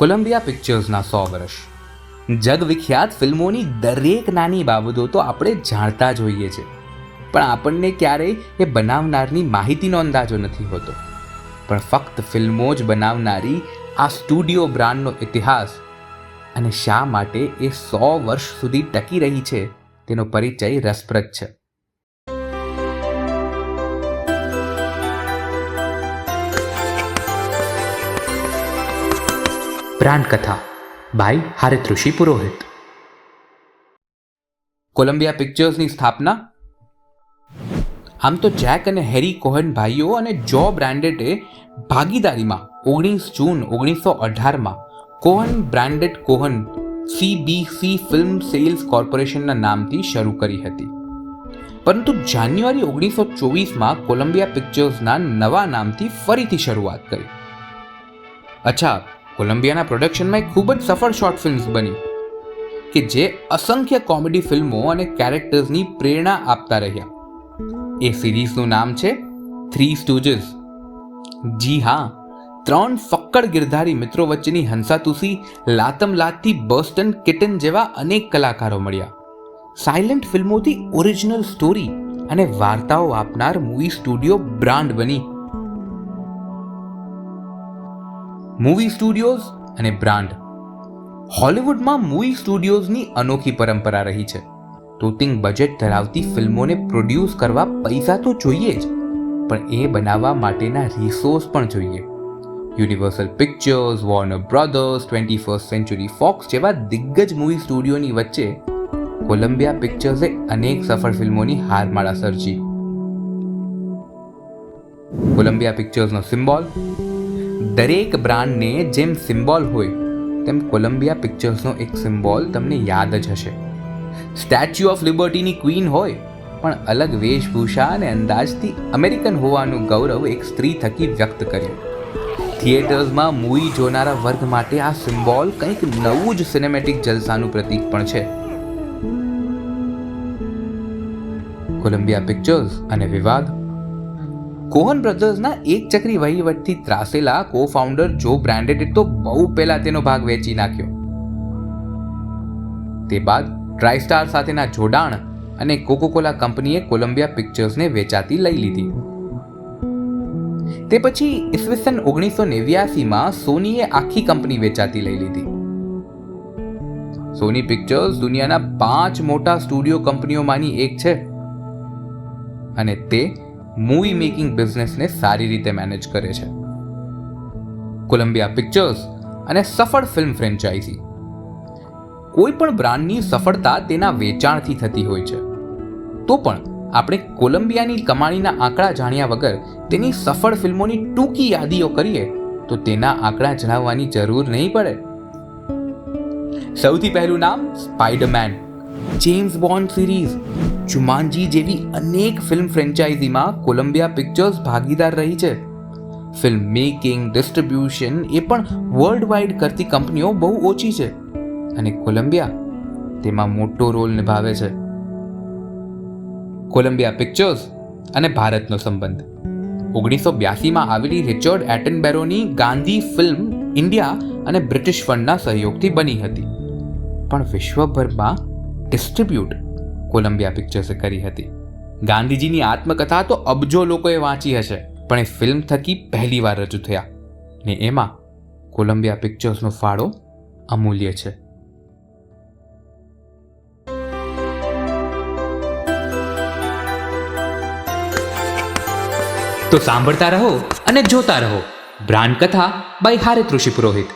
Columbia પિક્ચર્સના 100 વર્ષ. જગવિખ્યાત ફિલ્મોની દરેક નાની બાબતો તો આપણે જાણતા જ હોઈએ છીએ, પણ આપણને ક્યારેય એ બનાવનારની માહિતીનો અંદાજો નથી હોતો. પણ ફક્ત ફિલ્મો જ બનાવનારી આ સ્ટુડિયો બ્રાન્ડનો ઇતિહાસ અને શા માટે એ 100 વર્ષ સુધી ટકી રહી છે તેનો પરિચય રસપ્રદ છે. બ્રાન્ડ કથા by Harit Rishi Purohit. Columbia પિક્ચર્સની સ્થાપના. આમ તો જેક અને હેરી કોહેન ભાઈઓ અને જો બ્રાન્ડેટે ભાગીદારીમાં 19 જૂન 1918માં કોહન બ્રાન્ડેટ કોહન CBC ફિલ્મ સેલ્સ કોર્પોરેશનના નામથી શરૂ કરી હતી. પરંતુ જાન્યુઆરી 1924માં કોલંબિયા પિક્ચર્સના નવા નામથી ફરીથી શરૂઆત કરી. અચ્છા, કોલંબિયાના પ્રોડક્શનમાં એક ખૂબ જ સફળ શોર્ટ ફિલ્મ્સ બની કે જે અસંખ્ય કોમેડી ફિલ્મો અને કેરેક્ટર્સની પ્રેરણા આપતા રહ્યા. એ સિરીઝનું નામ છે થ્રી સ્ટુજીસ. જી હા, 3 ફક્કડ ગિરધારી મિત્રો વચ્ચેની હંસાતુસી, લાતમ લાતથી બર્સ્ટન કિટન જેવા અનેક કલાકારો મળ્યા. સાયલેન્ટ ફિલ્મોથી ઓરિજિનલ સ્ટોરી અને વાર્તાઓ આપનાર મૂવી સ્ટુડિયો બ્રાન્ડ બની. મૂવી સ્ટુડિયોઝ અને બ્રાન્ડ. હોલિવૂડમાં મૂવી સ્ટુડિયોઝની અનોખી પરંપરા રહી છે. તોતિંગ બજેટ ધરાવતી ફિલ્મોને પ્રોડ્યુસ કરવા પૈસા તો જોઈએ જ, પણ એ બનાવવા માટેના રિસોર્સ પણ જોઈએ. Universal Pictures, Warner Brothers, 21st century Fox જેવા દિગ્ગજ મૂવી સ્ટુડિયોની વચ્ચે કોલંબિયા પિક્ચર્સે અનેક સફળ ફિલ્મોની હારમાળા સર્જી. કોલંબિયા પિક્ચર્સનો સિમ્બોલ. દરેક બ્રાન્ડને જેમ સિમ્બોલ હોય તેમ કોલંબિયા પિક્ચર્સનો એક સિમ્બોલ તમને યાદ જ હશે. સ્ટેચ્યુ ઓફ લિબર્ટીની ક્વીન હોય, પણ અલગ વેશભૂષા અને અંદાજથી અમેરિકન હોવાનું ગૌરવ એક સ્ત્રી થકી વ્યક્ત કર્યું. થિયેટર્સમાં મૂવી જોનારા વર્ગ માટે આ સિમ્બોલ કંઈક નવું જ સિનેમેટિક જલસાનું પ્રતીક પણ છે. કોલંબિયા પિક્ચર્સ અને વિવાદ. કોહન બ્રધર્સના એક ચક્રી વહીવટથી ત્રાસેલા કો-ફાઉન્ડર જો બ્રાન્ડેટે તો બહુ પહેલા તેનો ભાગ વેચી નાખ્યો. તે બાદ ટ્રાઇસ્ટાર સાથેના જોડાણ અને કોકોકોલા કંપનીએ કોલંબિયા પિક્ચર્સને વેચાતી લઈ લીધી. તે પછી ઈસવીસન 1989માં સોનીએ આખી કંપની વેચાતી લઈ લીધી. સોની પિક્ચર્સ દુનિયાના 5 મોટા સ્ટુડિયો કંપનીઓમાંની એક છે અને તે મૂવી મેકિંગ બિઝનેસને સારી રીતે મેનેજ કરે છે. કોલંબિયા પિક્ચર્સ અને સફળ ફિલ્મ ફ્રેન્ચાઇઝી. કોઈ પણ બ્રાન્ડની સફળતા તેના વેચાણથી થતી હોય છે, તો પણ આપણે કોલંબિયાની કમાણીના આંકડા જાણ્યા વગર તેની સફળ ફિલ્મોની ટૂંકી યાદીઓ કરીએ તો તેના આંકડા જણાવવાની જરૂર નહીં પડે. સૌથી પહેલું નામ Spider-Man, James bond series, Jumanji જેવી અનેક ફિલ્મ ફ્રેન્ચાઇઝીમાં કોલંબિયા પિક્ચર્સ ભાગીદાર રહી છે. ફિલ્મ મેકિંગ, ડિસ્ટ્રીબ્યુશન એ પણ વર્લ્ડ વાઇડ કરતી કંપનીઓ બહુ ઓછી છે અને કોલંબિયા તેમાં મોટો રોલ નિભાવે છે. કોલંબિયા પિક્ચર્સ અને ભારતનો સંબંધ. 1982માં આવેલી રિચર્ડ એટનબેરોની ગાંધી ફિલ્મ ઇન્ડિયા અને બ્રિટિશ ફંડના સહયોગથી બની હતી, પણ વિશ્વભરમાં ડિસ્ટ્રીબ્યુટ કોલંબિયા પિક્ચર્સે કરી હતી. ગાંધીજીની આત્મકથા તો અબજો લોકોએ વાંચી હશે, પણ એ ફિલ્મ થકી પહેલીવાર રજૂ થયા ને એમાં કોલંબિયા પિક્ચર્સનો ફાળો અમૂલ્ય છે. તો સાંભળતા રહો અને જોતા રહો બ્રાન્ડ કથા બાય હારિત ઋષિ પુરોહિત.